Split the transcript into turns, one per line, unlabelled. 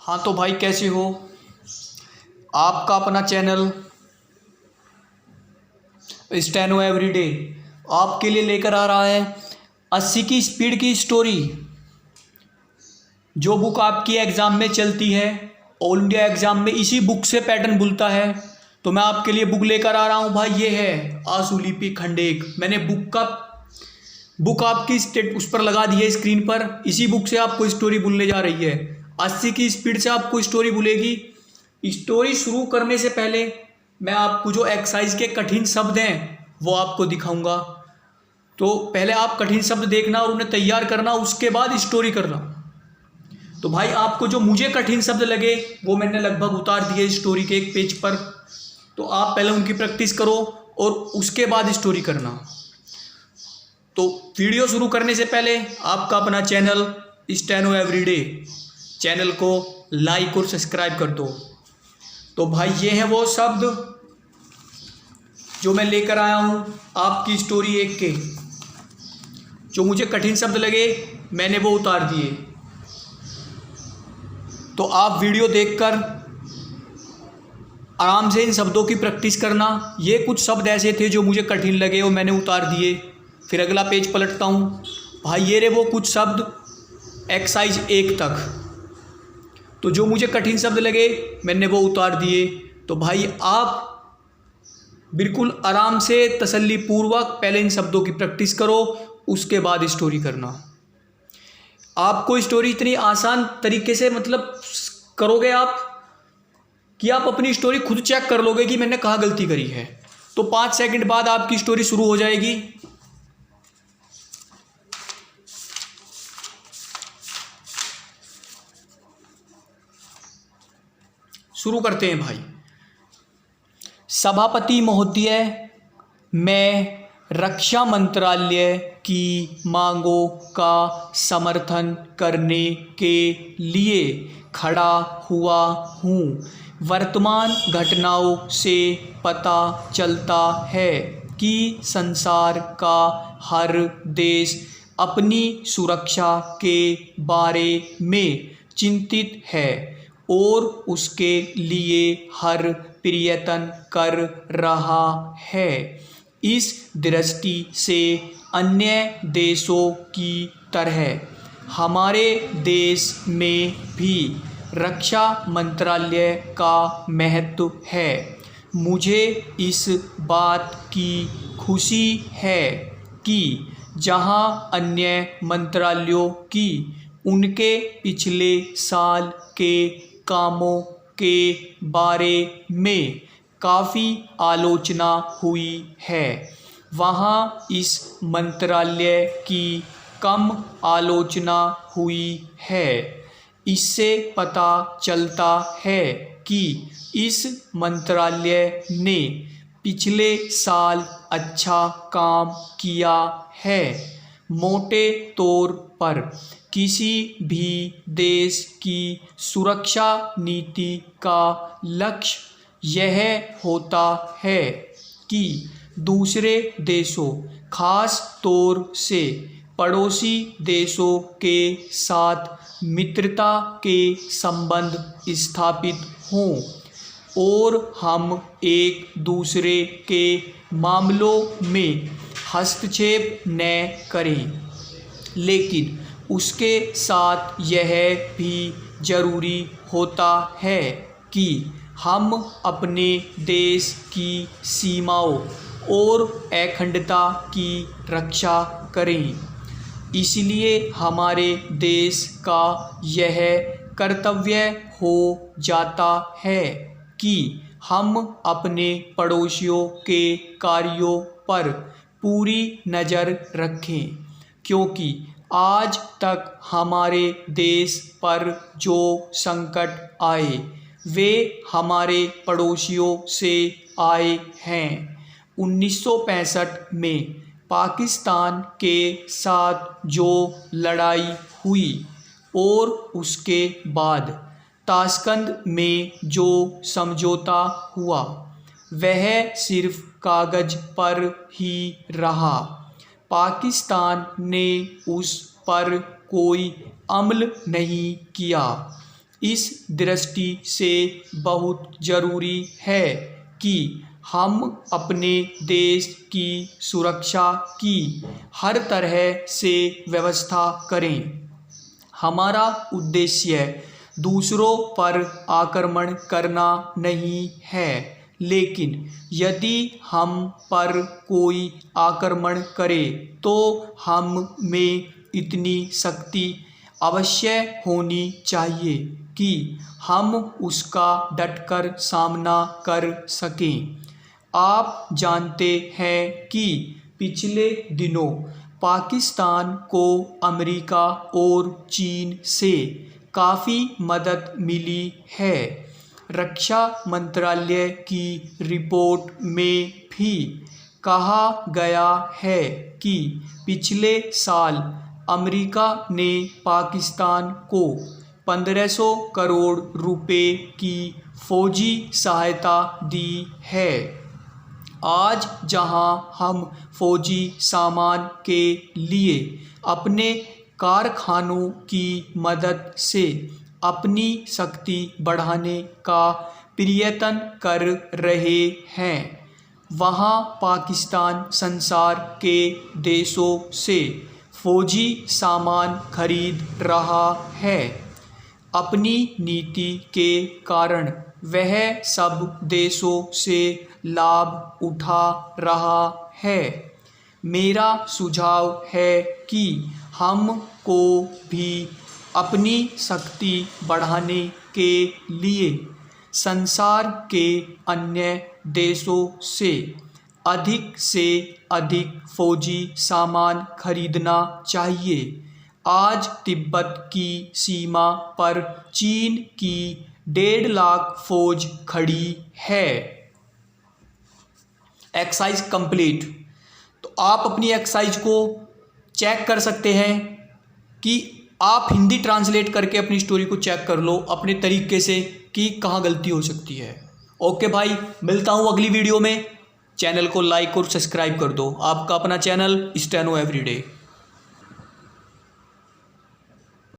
हाँ तो भाई कैसे हो। आपका अपना चैनल स्टेनो एवरीडे आपके लिए लेकर आ रहा है 80 की स्पीड की स्टोरी। जो बुक आपकी एग्ज़ाम में चलती है, ऑल इंडिया एग्ज़ाम में इसी बुक से पैटर्न बुलता है। तो मैं आपके लिए बुक लेकर आ रहा हूँ भाई। ये है आशुलिपि खंड 1। मैंने बुक आपकी स्टेट उस पर लगा दी है स्क्रीन पर। इसी बुक से आपको स्टोरी बोलने जा रही है। 80 की स्पीड से आपको स्टोरी बोलेगी। स्टोरी शुरू करने से पहले मैं आपको जो एक्सरसाइज के कठिन शब्द हैं वो आपको दिखाऊंगा। तो पहले आप कठिन शब्द देखना और उन्हें तैयार करना, उसके बाद स्टोरी करना। तो भाई आपको जो मुझे कठिन शब्द लगे वो मैंने लगभग उतार दिए स्टोरी के एक पेज पर। तो आप पहले उनकी प्रैक्टिस करो और उसके बाद स्टोरी करना। तो वीडियो शुरू करने से पहले आपका अपना चैनल स्टेनो एवरीडे चैनल को लाइक और सब्सक्राइब कर दो। तो भाई ये हैं वो शब्द जो मैं लेकर आया हूँ आपकी स्टोरी 1 के। जो मुझे कठिन शब्द लगे मैंने वो उतार दिए। तो आप वीडियो देखकर आराम से इन शब्दों की प्रैक्टिस करना। ये कुछ शब्द ऐसे थे जो मुझे कठिन लगे और मैंने उतार दिए। फिर अगला पेज पलटता हूँ भाई। ये रहे वो कुछ शब्द एक्सरसाइज 1 तक। तो जो मुझे कठिन शब्द लगे मैंने वो उतार दिए। तो भाई आप बिल्कुल आराम से तसल्ली पूर्वक पहले इन शब्दों की प्रैक्टिस करो, उसके बाद स्टोरी करना। आपको स्टोरी इतनी आसान तरीके से करोगे आप कि आप अपनी स्टोरी खुद चेक कर लोगे कि मैंने कहाँ गलती करी है। तो 5 सेकंड बाद आपकी स्टोरी शुरू हो जाएगी। शुरू करते हैं भाई। सभापति महोदय, मैं रक्षा मंत्रालय की मांगों का समर्थन करने के लिए खड़ा हुआ हूँ। वर्तमान घटनाओं से पता चलता है कि संसार का हर देश अपनी सुरक्षा के बारे में चिंतित है और उसके लिए हर प्रयत्न कर रहा है। इस दृष्टि से अन्य देशों की तरह हमारे देश में भी रक्षा मंत्रालय का महत्व है। मुझे इस बात की खुशी है कि जहां अन्य मंत्रालयों की उनके पिछले साल के कामों के बारे में काफ़ी आलोचना हुई है, वहाँ इस मंत्रालय की कम आलोचना हुई है। इससे पता चलता है कि इस मंत्रालय ने पिछले साल अच्छा काम किया है। मोटे तौर पर किसी भी देश की सुरक्षा नीति का लक्ष्य यह होता है कि दूसरे देशों, खास तौर से पड़ोसी देशों के साथ मित्रता के संबंध स्थापित हों और हम एक दूसरे के मामलों में हस्तक्षेप न करें। लेकिन उसके साथ यह भी ज़रूरी होता है कि हम अपने देश की सीमाओं और अखंडता की रक्षा करें। इसलिए हमारे देश का यह कर्तव्य हो जाता है कि हम अपने पड़ोसियों के कार्यों पर पूरी नज़र रखें, क्योंकि आज तक हमारे देश पर जो संकट आए वे हमारे पड़ोसियों से आए हैं। 1965 में पाकिस्तान के साथ जो लड़ाई हुई और उसके बाद ताशकंद में जो समझौता हुआ वह सिर्फ कागज़ पर ही रहा। पाकिस्तान ने उस पर कोई अमल नहीं किया। इस दृष्टि से बहुत ज़रूरी है कि हम अपने देश की सुरक्षा की हर तरह से व्यवस्था करें। हमारा उद्देश्य दूसरों पर आक्रमण करना नहीं है, लेकिन यदि हम पर कोई आक्रमण करे तो हम में इतनी शक्ति अवश्य होनी चाहिए कि हम उसका डटकर सामना कर सकें। आप जानते हैं कि पिछले दिनों पाकिस्तान को अमेरिका और चीन से काफ़ी मदद मिली है। रक्षा मंत्रालय की रिपोर्ट में भी कहा गया है कि पिछले साल अमेरिका ने पाकिस्तान को 1500 करोड़ रुपए की फौजी सहायता दी है। आज जहां हम फौजी सामान के लिए अपने कारखानों की मदद से अपनी शक्ति बढ़ाने का प्रयत्न कर रहे हैं, वहां पाकिस्तान संसार के देशों से फौजी सामान खरीद रहा है। अपनी नीति के कारण वह सब देशों से लाभ उठा रहा है। मेरा सुझाव है कि हमको भी अपनी शक्ति बढ़ाने के लिए संसार के अन्य देशों से अधिक फौजी सामान खरीदना चाहिए। आज तिब्बत की सीमा पर चीन की 1.5 लाख फौज खड़ी है। Exercise complete. तो आप अपनी एक्सरसाइज को चेक कर सकते हैं कि आप हिंदी ट्रांसलेट करके अपनी स्टोरी को चेक कर लो अपने तरीके से कि कहाँ गलती हो सकती है। ओके भाई, मिलता हूँ अगली वीडियो में। चैनल को लाइक और सब्सक्राइब कर दो। आपका अपना चैनल स्टेनो एवरीडे।